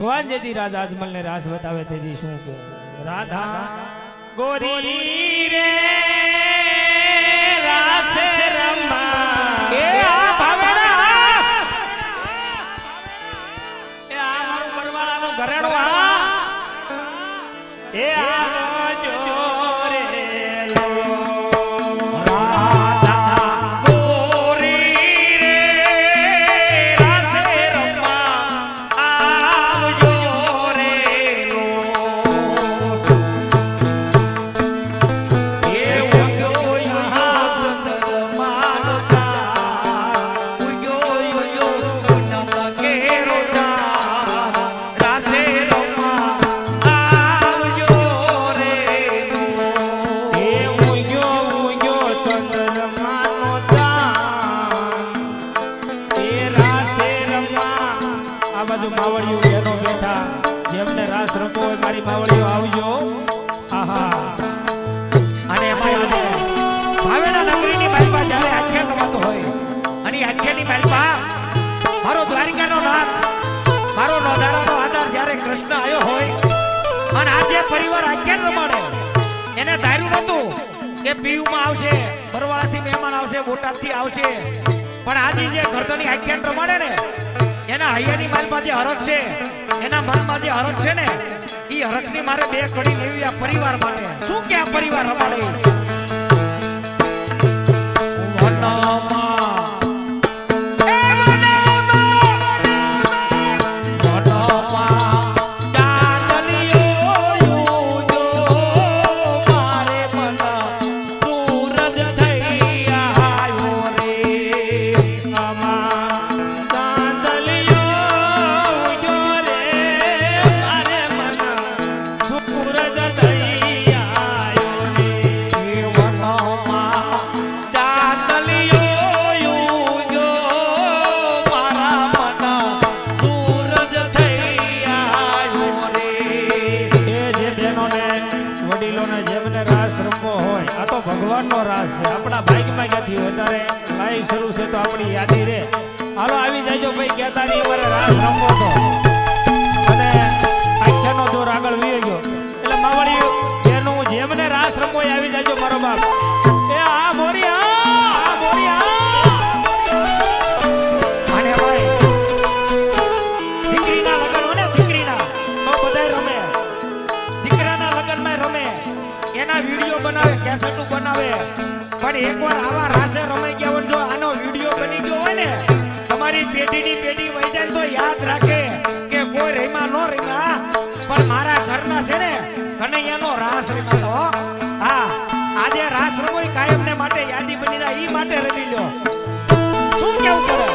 ભગવાન જેથી રાજા અજમલ ને રાસ બતાવે તેથી શું કે રાધા ગોરી રે રાસ રમા એ આ ભાવેડા એ આ મારું બરવાળાનું ઘરેણું આ એ આ જો રે લો કૃષ્ણ આયો હોય અને આજે પરિવાર આખ્યાન રમાડે એને ધાર્યું નતું કે પીયુમાં આવશે, બરવાળાથી મહેમાન આવશે, બોટાદથી આવશે, પણ આજે જે ઘરતોની આખ્યાન રમાડે ને એના હૈયાની માલમાં જે હરખ છે, એના મનમાં જે હરખ છે ને એ હરખની મારે બે કડી લેવી આ પરિવાર માટે. શું કે આ પરિવાર રમાડે ભગવાનનો રાસ છે. આપણા ભાગ્યમાં ક્યાંથી વધારે લાઈવ શરૂ છે તો આપણી યાદી રે. હાલો આવી જાયજો ભાઈ, કહેતા નહીં અમારે રાસ રમવો તો અને આખ્યાનો દોર આગળ વી ગયો એટલે માવડી એનું જેમને રાસ રમવો આવી જાયજો મારો બાપ. એ આ મોરિયા અને ભાઈ દીકરીના લગન હોય ને, દીકરીના તો બધાય રમે, દીકરાના લગનમાં રમે, એના વિડીયો બનાવે, કેસેટો બનાવે, પણ એકવાર આવા રાસે રમાઈ ગયા હોય, જો આનો વિડીયો બની ગયો હોય ને તમારી પેઢીની પેઢી વહી જાય તો યાદ રાખે કે કોઈ રમ્યા ન રમ્યા પણ મારા ઘરના છે ને કનૈયાનો રાસ રમ્યો. હા, આજે રાસ રમો કાયમ ને માટે યાદી બની જાય, ઈ માટે રમી લ્યો. શું કેવું કરે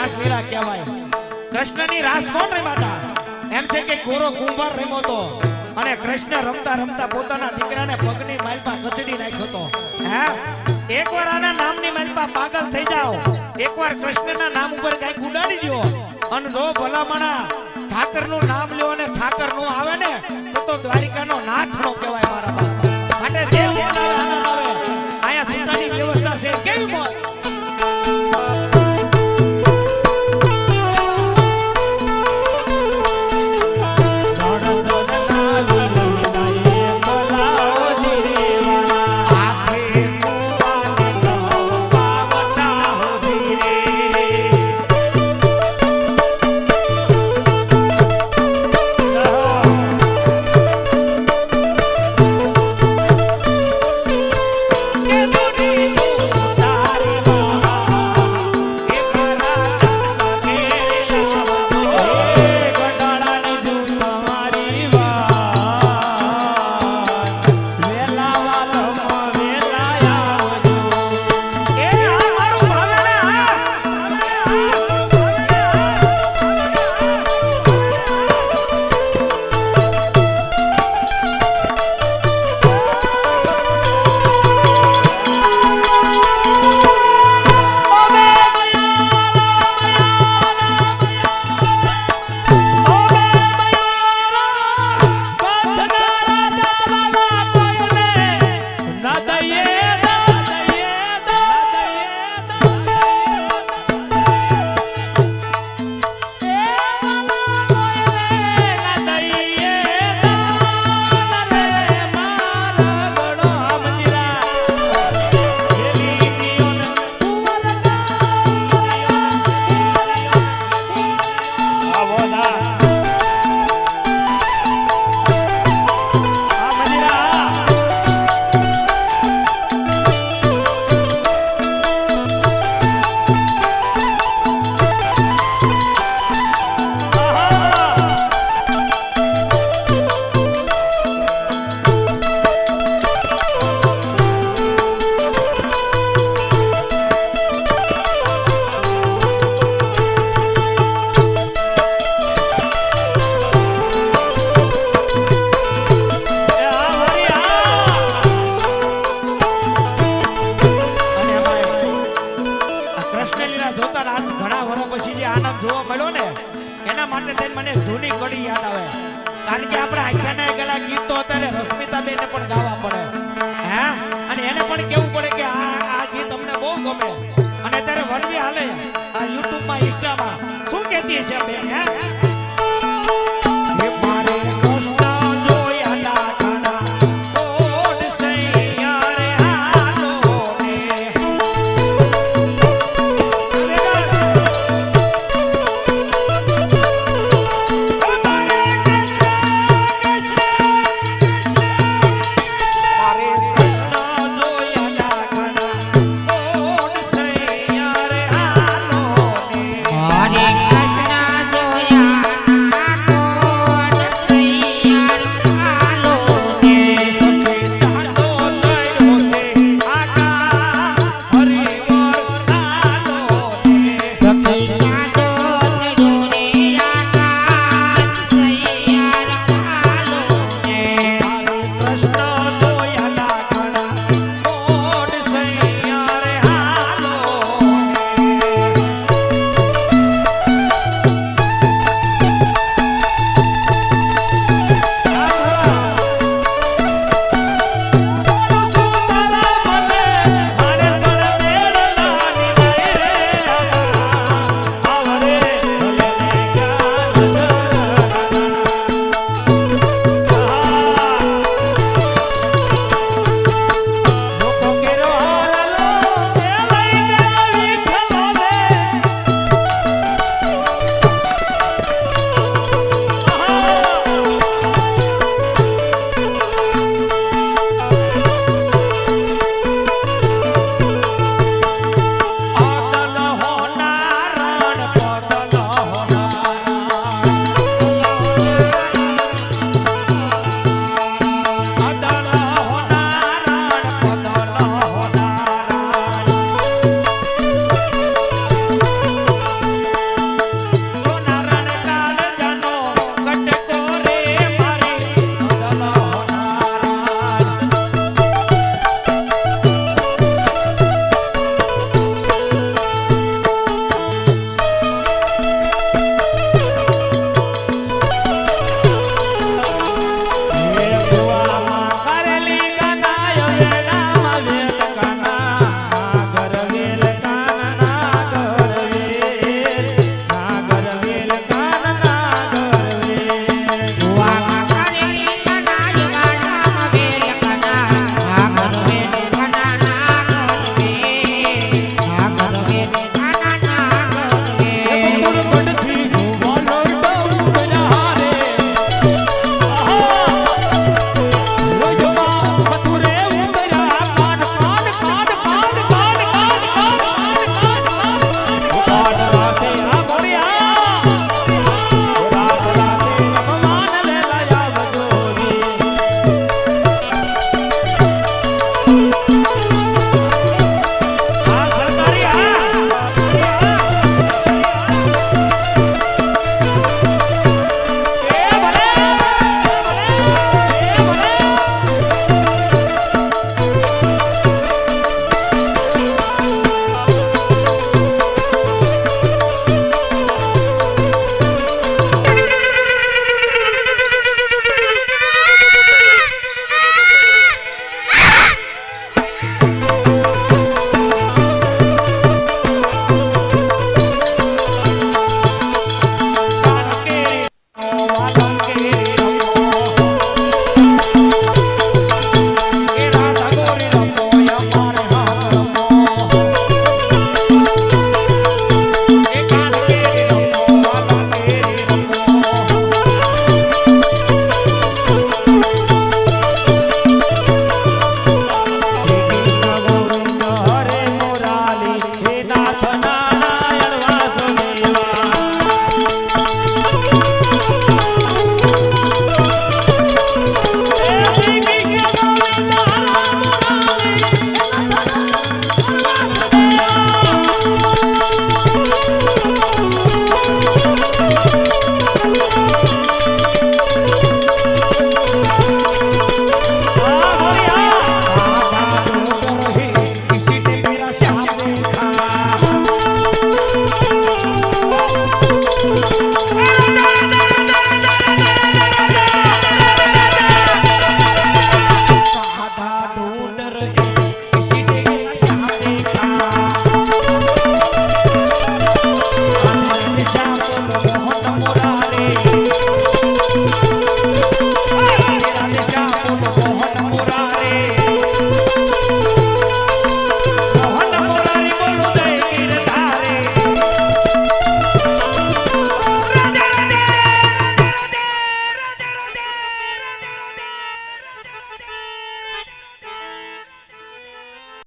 રાસલીલા કહેવાય. કૃષ્ણની રાસ કોણ રમ્યા હતા? એમ છે કે ગોરો કુંભાર રમ્યો હતો અને કૃષ્ણ રમતા રમતા પોતાના દીકરાને પગની માલપા કચડી નાખ્યો હતો. હે એકવાર આના નામની માલપા પાગલ થઈ જાઓ, એકવાર કૃષ્ણના નામ ઉપર કઈક ઉડાડી દો અને જો ભલામણા ઠાકરનું નામ લ્યો અને ઠાકર નું આવે ને તો દ્વારિકાનો નાથ નો કહેવાય મારા બાપ. માટે જે બોલાવે આનંદ આવે. અહીંયા છૂટાની વ્યવસ્થા છે કેવી મોજ. જોવા મળ્યો ને એના માટે થઈને મને જૂની કડી યાદ આવે. કારણ કે આપણે આખ્યાના ગળા ગીત તો અત્યારે રશ્મિતાબેનને પણ ગાવા પડે. હે અને એને પણ કેવું પડે કે આ ગીત અમને બહુ ગમે. અને અત્યારે વનવી હાલે આ યુટ્યુબમાં ઇન્સ્ટામાં શું કહેતી છે બેન? હે